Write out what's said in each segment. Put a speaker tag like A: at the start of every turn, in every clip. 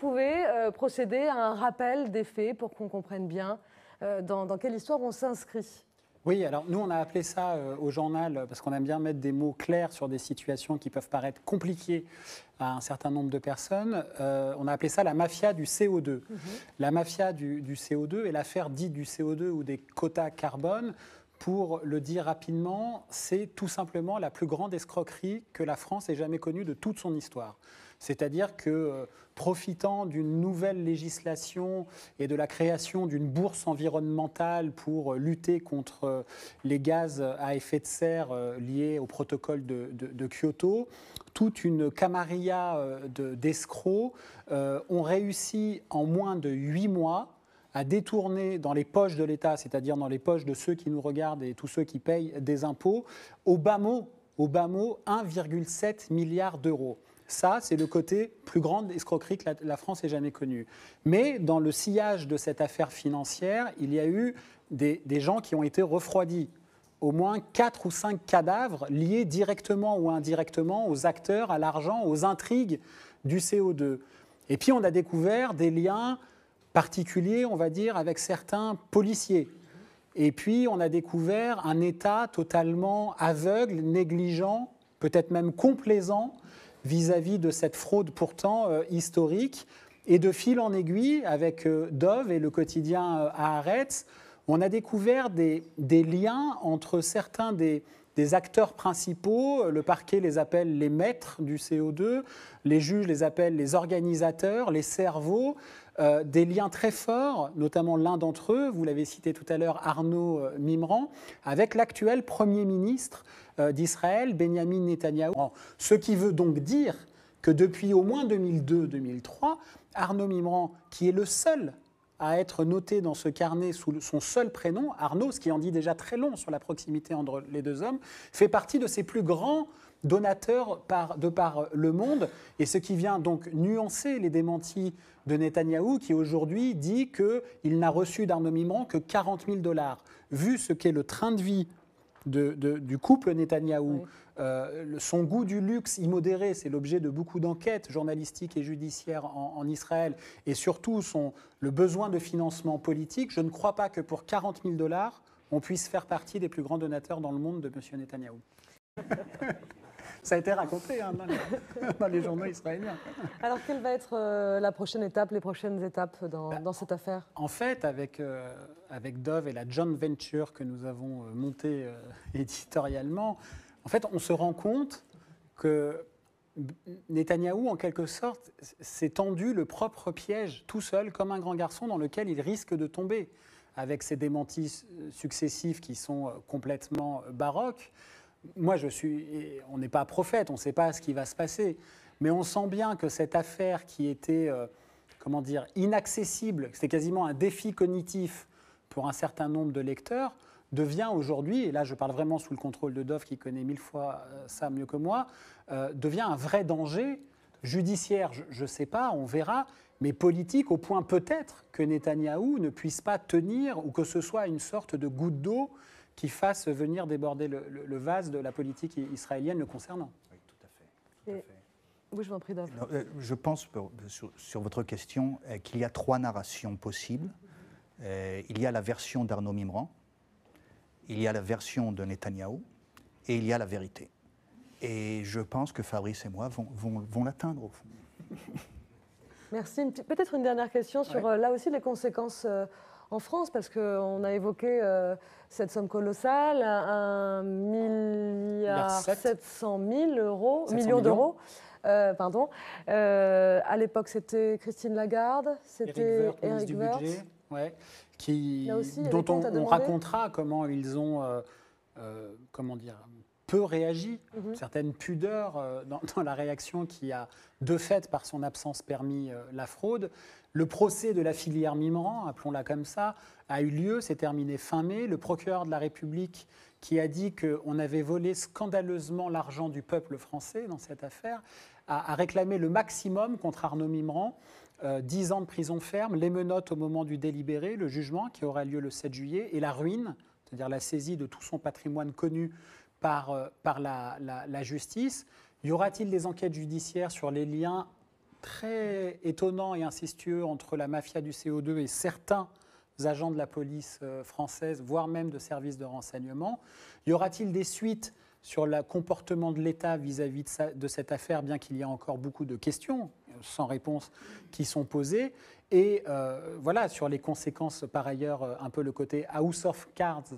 A: pouvez procéder à un rappel des faits pour qu'on comprenne bien dans quelle histoire on s'inscrit?
B: Oui, alors nous on a appelé ça au journal, parce qu'on aime bien mettre des mots clairs sur des situations qui peuvent paraître compliquées à un certain nombre de personnes, on a appelé ça la mafia du CO2. La mafia du CO2 et l'affaire dite du CO2 ou des quotas carbone, pour le dire rapidement, c'est tout simplement la plus grande escroquerie que la France ait jamais connue de toute son histoire. C'est-à-dire que, profitant d'une nouvelle législation et de la création d'une bourse environnementale pour lutter contre les gaz à effet de serre liés au protocole de Kyoto, toute une camarilla d'escrocs ont réussi en moins de 8 mois à détourner dans les poches de l'État, c'est-à-dire dans les poches de ceux qui nous regardent et tous ceux qui payent des impôts, au bas mot 1,7 milliard d'euros. Ça, c'est le côté plus grande escroquerie que la France ait jamais connue. Mais dans le sillage de cette affaire financière, il y a eu des gens qui ont été refroidis. Au moins 4 ou 5 cadavres liés directement ou indirectement aux acteurs, à l'argent, aux intrigues du CO2. Et puis on a découvert des liens particuliers, on va dire, avec certains policiers. Et puis on a découvert un État totalement aveugle, négligent, peut-être même complaisant vis-à-vis de cette fraude pourtant historique. Et de fil en aiguille, avec Dove et le quotidien Haaretz, on a découvert des liens entre certains des acteurs principaux. Le parquet les appelle les maîtres du CO2, les juges les appellent les organisateurs, les cerveaux, des liens très forts, notamment l'un d'entre eux, vous l'avez cité tout à l'heure, Arnaud Mimran, avec l'actuel Premier ministre d'Israël, Benjamin Netanyahou. Ce qui veut donc dire que depuis au moins 2002-2003, Arnaud Mimran, qui est le seul à être noté dans ce carnet sous son seul prénom, Arnaud, ce qui en dit déjà très long sur la proximité entre les deux hommes, fait partie de ses plus grands donateurs de par le monde, et ce qui vient donc nuancer les démentis de Netanyahou, qui aujourd'hui dit qu'il n'a reçu d'Arnaud Mimran que 40 000 $. Vu ce qu'est le train de vie du couple Netanyahou, oui. Son goût du luxe immodéré, c'est l'objet de beaucoup d'enquêtes journalistiques et judiciaires en Israël, et surtout le besoin de financement politique, je ne crois pas que pour 40 000 $, on puisse faire partie des plus grands donateurs dans le monde de M. Netanyahou. Ça a été raconté dans les journaux israéliens.
A: Alors, quelle va être la prochaine étape, les prochaines étapes dans cette affaire?
B: En fait, avec Dove et la joint venture que nous avons montée éditorialement, en fait, on se rend compte que Netanyahou, en quelque sorte, s'est tendu le propre piège tout seul, comme un grand garçon dans lequel il risque de tomber, avec ses démentis successifs qui sont complètement baroques. Moi, on n'est pas prophète, on ne sait pas ce qui va se passer, mais on sent bien que cette affaire qui était, inaccessible, c'était quasiment un défi cognitif pour un certain nombre de lecteurs, devient aujourd'hui, et là je parle vraiment sous le contrôle de Dove qui connaît 1000 fois ça mieux que moi, devient un vrai danger judiciaire, je ne sais pas, on verra, mais politique au point peut-être que Netanyahou ne puisse pas tenir ou que ce soit une sorte de goutte d'eau qui fasse venir déborder le vase de la politique israélienne le concernant.
C: Oui, tout à fait. Tout à fait.
A: Oui, je vous en prie, Dove.
C: Je pense, sur votre question, qu'il y a 3 narrations possibles. Il y a la version d'Arnaud Mimran, il y a la version de Netanyahou, et il y a la vérité. Et je pense que Fabrice et moi vont l'atteindre, au fond.
A: Merci. Peut-être une dernière question sur, là aussi, les conséquences en France, parce qu'on a évoqué cette somme colossale, 1,7 million d'euros. Pardon. À l'époque, c'était Christine Lagarde, c'était Éric Woerth.
B: Ouais, dont on racontera comment ils ont peu réagi, certaines pudeurs dans la réaction qui a, de fait, par son absence, permis la fraude. Le procès de la filière Mimran, appelons-la comme ça, a eu lieu, c'est terminé fin mai. Le procureur de la République qui a dit qu'on avait volé scandaleusement l'argent du peuple français dans cette affaire, a réclamé le maximum contre Arnaud Mimran, 10 ans de prison ferme, les menottes au moment du délibéré, le jugement qui aura lieu le 7 juillet, et la ruine, c'est-à-dire la saisie de tout son patrimoine connu par la justice. Y aura-t-il des enquêtes judiciaires sur les liens très étonnant et incestueux entre la mafia du CO2 et certains agents de la police française, voire même de services de renseignement. Y aura-t-il des suites sur le comportement de l'État vis-à-vis de cette affaire, bien qu'il y ait encore beaucoup de questions sans réponse qui sont posées. Et voilà, sur les conséquences, par ailleurs, un peu le côté House of Cards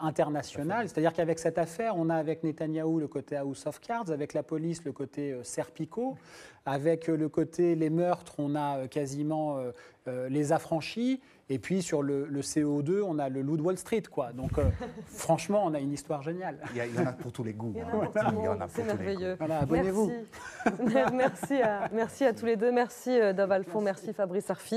B: international. C'est-à-dire qu'avec cette affaire, on a avec Netanyahou le côté House of Cards, avec la police le côté Serpico, avec le côté les meurtres, on a quasiment les affranchis. Et puis sur le CO2, on a le loup de Wall Street, quoi. Donc franchement, on a une histoire géniale.
C: Il y en a pour tous les goûts.
A: C'est merveilleux.
B: Voilà, abonnez-vous.
A: Merci à tous les deux. Merci Dov Alfond, merci Fabrice Arfi.